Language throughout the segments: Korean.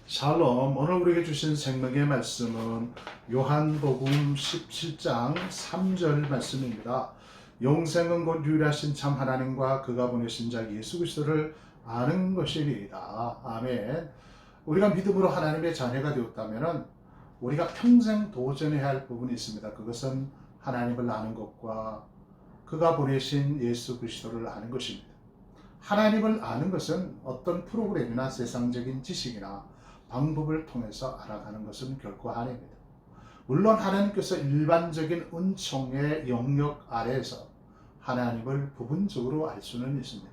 샬롬. 오늘 우리에게 주신 생명의 말씀은 요한복음 17장 3절 말씀입니다. 영생은 곧 유일하신 참 하나님과 그가 보내신 자 예수 그리스도를 아는 것이리이다. 아멘. 우리가 믿음으로 하나님의 자녀가 되었다면 우리가 평생 도전해야 할 부분이 있습니다. 그것은 하나님을 아는 것과 그가 보내신 예수 그리스도를 아는 것입니다. 하나님을 아는 것은 어떤 프로그램이나 세상적인 지식이나 방법을 통해서 알아가는 것은 결코 아닙니다. 물론 하나님께서 일반적인 은총의 영역 아래에서 하나님을 부분적으로 알 수는 있습니다.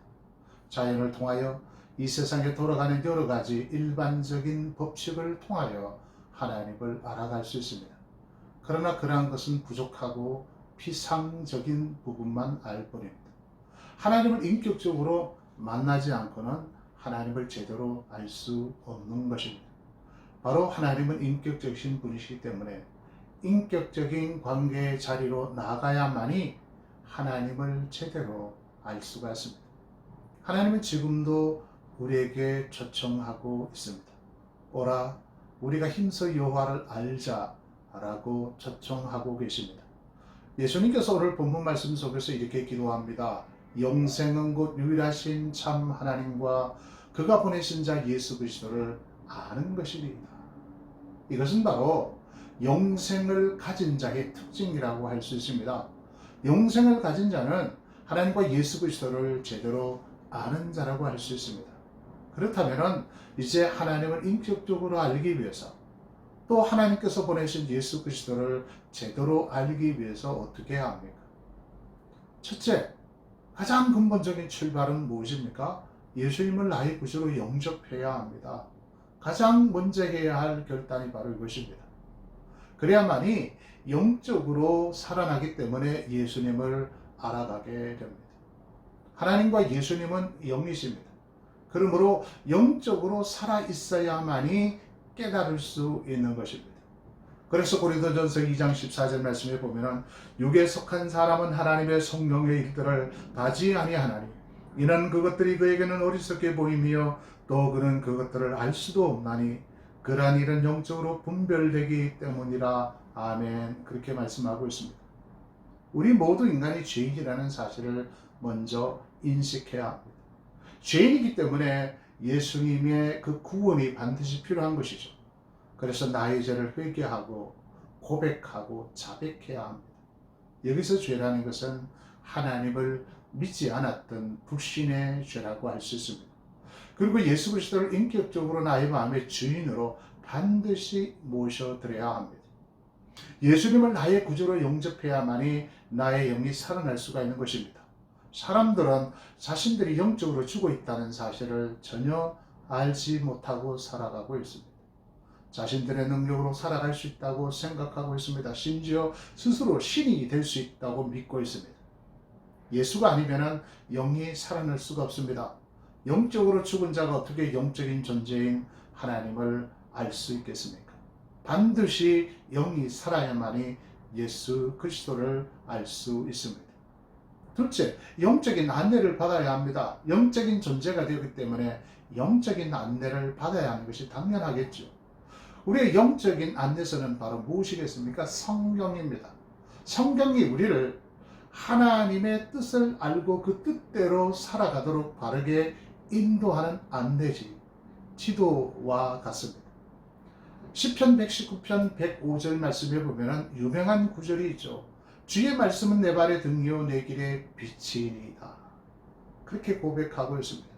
자연을 통하여 이 세상에 돌아가는 여러 가지 일반적인 법칙을 통하여 하나님을 알아갈 수 있습니다. 그러나 그러한 것은 부족하고 피상적인 부분만 알 뿐입니다. 하나님을 인격적으로 만나지 않고는 하나님을 제대로 알 수 없는 것입니다. 바로 하나님은 인격적이신 분이시기 때문에 인격적인 관계의 자리로 나아가야만이 하나님을 제대로 알 수가 있습니다. 하나님은 지금도 우리에게 초청하고 있습니다. 오라, 우리가 힘써 여호와를 알자라고 초청하고 계십니다. 예수님께서 오늘 본문 말씀 속에서 이렇게 기도합니다. 영생은 곧 유일하신 참 하나님과 그가 보내신 자 예수 그리스도를 아는 것이리이다. 이것은 바로 영생을 가진 자의 특징이라고 할 수 있습니다. 영생을 가진 자는 하나님과 예수 그리스도를 제대로 아는 자라고 할 수 있습니다. 그렇다면 이제 하나님을 인격적으로 알기 위해서 또 하나님께서 보내신 예수 그리스도를 제대로 알기 위해서 어떻게 해야 합니까? 첫째, 가장 근본적인 출발은 무엇입니까? 예수님을 나의 구주로 영접해야 합니다. 가장 먼저 해야 할 결단이 바로 이것입니다. 그래야만이 영적으로 살아나기 때문에 예수님을 알아가게 됩니다. 하나님과 예수님은 영이십니다. 그러므로 영적으로 살아 있어야만이 깨달을 수 있는 것입니다. 그래서 고린도전서 2장 14절 말씀에 보면은 육에 속한 사람은 하나님의 성령의 일들을 가지 아니하나니 이는 그것들이 그에게는 어리석게 보이며 또 그는 그것들을 알 수도 없나니 그러한 일은 영적으로 분별되기 때문이라. 아멘. 그렇게 말씀하고 있습니다. 우리 모두 인간이 죄인이라는 사실을 먼저 인식해야 합니다. 죄인이기 때문에 예수님의 그 구원이 반드시 필요한 것이죠. 그래서 나의 죄를 회개하고 고백하고 자백해야 합니다. 여기서 죄라는 것은 하나님을 믿지 않았던 불신의 죄라고 할 수 있습니다. 그리고 예수 그리스도를 인격적으로 나의 마음의 주인으로 반드시 모셔드려야 합니다. 예수님을 나의 구주로 영접해야만이 나의 영이 살아날 수가 있는 것입니다. 사람들은 자신들이 영적으로 죽어 있다는 사실을 전혀 알지 못하고 살아가고 있습니다. 자신들의 능력으로 살아갈 수 있다고 생각하고 있습니다. 심지어 스스로 신이 될 수 있다고 믿고 있습니다. 예수가 아니면 영이 살아날 수가 없습니다. 영적으로 죽은 자가 어떻게 영적인 존재인 하나님을 알 수 있겠습니까? 반드시 영이 살아야만이 예수 그리스도를 알 수 있습니다. 둘째, 영적인 안내를 받아야 합니다. 영적인 존재가 되었기 때문에 영적인 안내를 받아야 하는 것이 당연하겠죠. 우리의 영적인 안내서는 바로 무엇이겠습니까? 성경입니다. 성경이 우리를 하나님의 뜻을 알고 그 뜻대로 살아가도록 바르게 인도하는 안내지, 지도와 같습니다. 시편 119편 105절 말씀에 보면 유명한 구절이 있죠. 주의 말씀은 내 발의 등이요 내 길의 빛이니이다. 그렇게 고백하고 있습니다.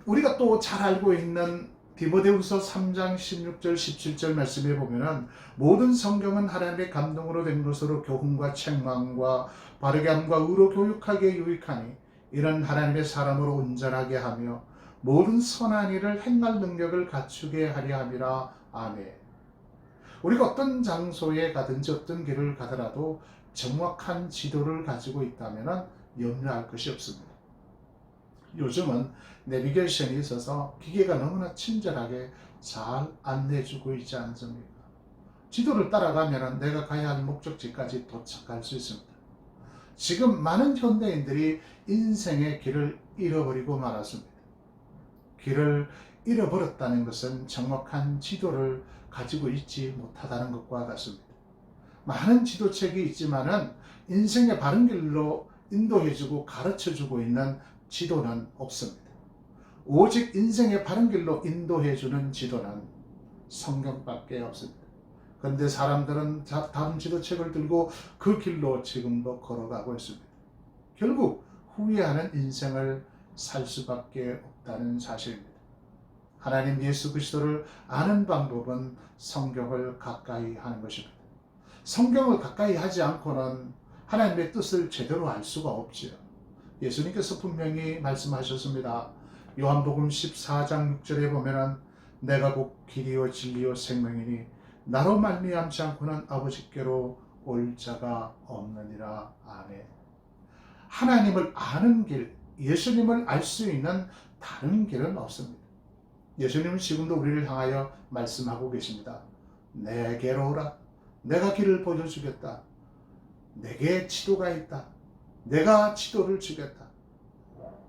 우리가 또 잘 알고 있는 디모데후서 3장 16절 17절 말씀에 보면은 모든 성경은 하나님의 감동으로 된 것으로 교훈과 책망과 바르게 함과 의로 교육하기에 유익하니 이런 하나님의 사람으로 온전하게 하며 모든 선한 일을 행할 능력을 갖추게 하려 함이라. 아멘. 우리가 어떤 장소에 가든지 어떤 길을 가더라도 정확한 지도를 가지고 있다면 염려할 것이 없습니다. 요즘은 내비게이션이 있어서 기계가 너무나 친절하게 잘 안내해주고 있지 않습니까? 지도를 따라가면 내가 가야 할 목적지까지 도착할 수 있습니다. 지금 많은 현대인들이 인생의 길을 잃어버리고 말았습니다. 길을 잃어버렸다는 것은 정확한 지도를 가지고 있지 못하다는 것과 같습니다. 많은 지도책이 있지만은 인생의 바른 길로 인도해주고 가르쳐주고 있는 지도는 없습니다. 오직 인생의 바른 길로 인도해주는 지도는 성경밖에 없습니다. 그런데 사람들은 다른 지도책을 들고 그 길로 지금도 걸어가고 있습니다. 결국 후회하는 인생을 살 수밖에 없다는 사실입니다. 하나님 예수 그리스도를 아는 방법은 성경을 가까이 하는 것입니다. 성경을 가까이 하지 않고는 하나님의 뜻을 제대로 알 수가 없지요. 예수님께서 분명히 말씀하셨습니다. 요한복음 14장 6절에 보면은 내가 곧 길이요 진리요 생명이니 나로 말미암지 않고는 아버지께로 올 자가 없느니라. 아멘. 하나님을 아는 길, 예수님을 알 수 있는 다른 길은 없습니다. 예수님은 지금도 우리를 향하여 말씀하고 계십니다. 내게로 오라. 내가 길을 보여주겠다. 내게 지도가 있다. 내가 지도를 주겠다.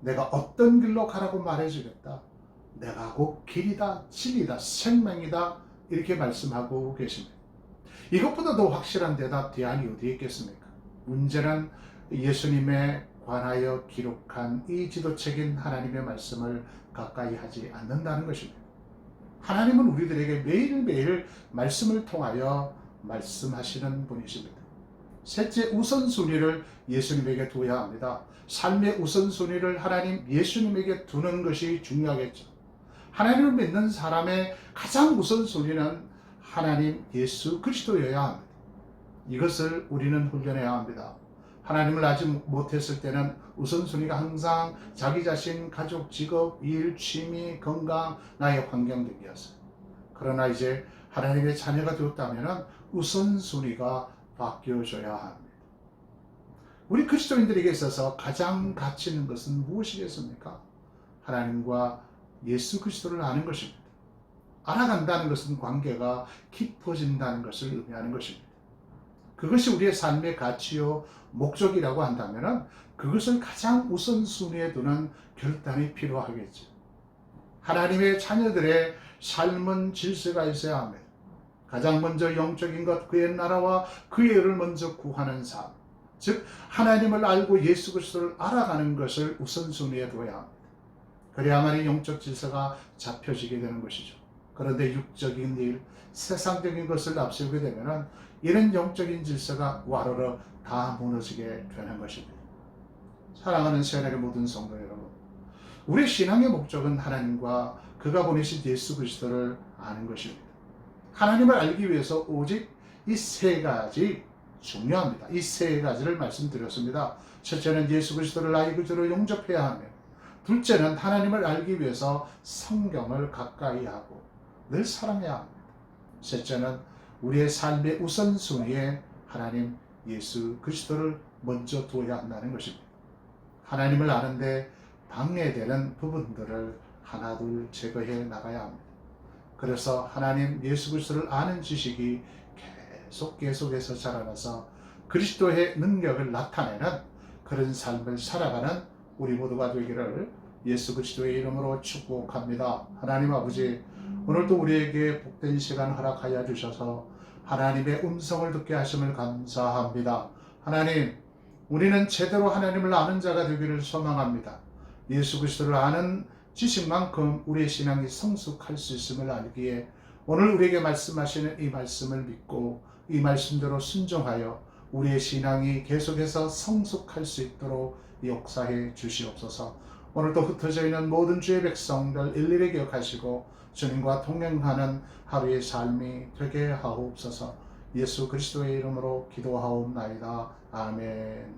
내가 어떤 길로 가라고 말해주겠다. 내가 곧 길이다, 진리다, 생명이다. 이렇게 말씀하고 계십니다. 이것보다 더 확실한 대답 대안이 어디에 있겠습니까? 문제는 예수님에 관하여 기록한 이 지도책인 하나님의 말씀을 가까이 하지 않는다는 것입니다. 하나님은 우리들에게 매일매일 말씀을 통하여 말씀하시는 분이십니다. 셋째, 우선순위를 예수님에게 둬야 합니다. 삶의 우선순위를 하나님 예수님에게 두는 것이 중요하겠죠. 하나님을 믿는 사람의 가장 우선순위는 하나님 예수 그리스도여야 합니다. 이것을 우리는 훈련해야 합니다. 하나님을 아직 못했을 때는 우선순위가 항상 자기 자신, 가족, 직업, 일, 취미, 건강, 나의 환경 등이었어요. 그러나 이제 하나님의 자녀가 되었다면 우선순위가 바뀌어져야 합니다. 우리 그리스도인들에게 있어서 가장 가치 있는 것은 무엇이겠습니까? 하나님과 예수 그리스도를 아는 것입니다. 알아간다는 것은 관계가 깊어진다는 것을 의미하는 것입니다. 그것이 우리의 삶의 가치요 목적이라고 한다면 그것을 가장 우선순위에 두는 결단이 필요하겠죠. 하나님의 자녀들의 삶은 질서가 있어야 합니다. 가장 먼저 영적인 것, 그의 나라와 그의 의를 먼저 구하는 삶, 즉 하나님을 알고 예수 그리스도를 알아가는 것을 우선순위에 둬야 합니다. 그래야만 영적 질서가 잡혀지게 되는 것이죠. 그런데 육적인 일, 세상적인 것을 앞세우게 되면 이런 영적인 질서가 와르르 다 무너지게 되는 것입니다. 사랑하는 새하늘의 모든 성도 여러분, 우리 신앙의 목적은 하나님과 그가 보내신 예수 그리스도를 아는 것입니다. 하나님을 알기 위해서 오직 이 세 가지 중요합니다. 이 세 가지를 말씀드렸습니다. 첫째는 예수 그리스도를 나의 구주로 용접해야 하며, 둘째는 하나님을 알기 위해서 성경을 가까이 하고 늘 사랑해야 합니다. 셋째는 우리의 삶의 우선순위에 하나님 예수 그리스도를 먼저 두어야 한다는 것입니다. 하나님을 아는데 방해되는 부분들을 하나둘 제거해 나가야 합니다. 그래서 하나님 예수 그리스도를 아는 지식이 계속해서 자라나서 그리스도의 능력을 나타내는 그런 삶을 살아가는 우리 모두가 되기를 예수 그리스도의 이름으로 축복합니다. 하나님 아버지, 오늘도 우리에게 복된 시간 허락하여 주셔서 하나님의 음성을 듣게 하심을 감사합니다. 하나님, 우리는 제대로 하나님을 아는 자가 되기를 소망합니다. 예수 그리스도를 아는 지식만큼 우리의 신앙이 성숙할 수 있음을 알기에 오늘 우리에게 말씀하시는 이 말씀을 믿고 이 말씀대로 순종하여 우리의 신앙이 계속해서 성숙할 수 있도록 역사해 주시옵소서. 오늘도 흩어져 있는 모든 주의 백성들 일일이 기억하시고 주님과 동행하는 하루의 삶이 되게 하옵소서. 예수 그리스도의 이름으로 기도하옵나이다. 아멘.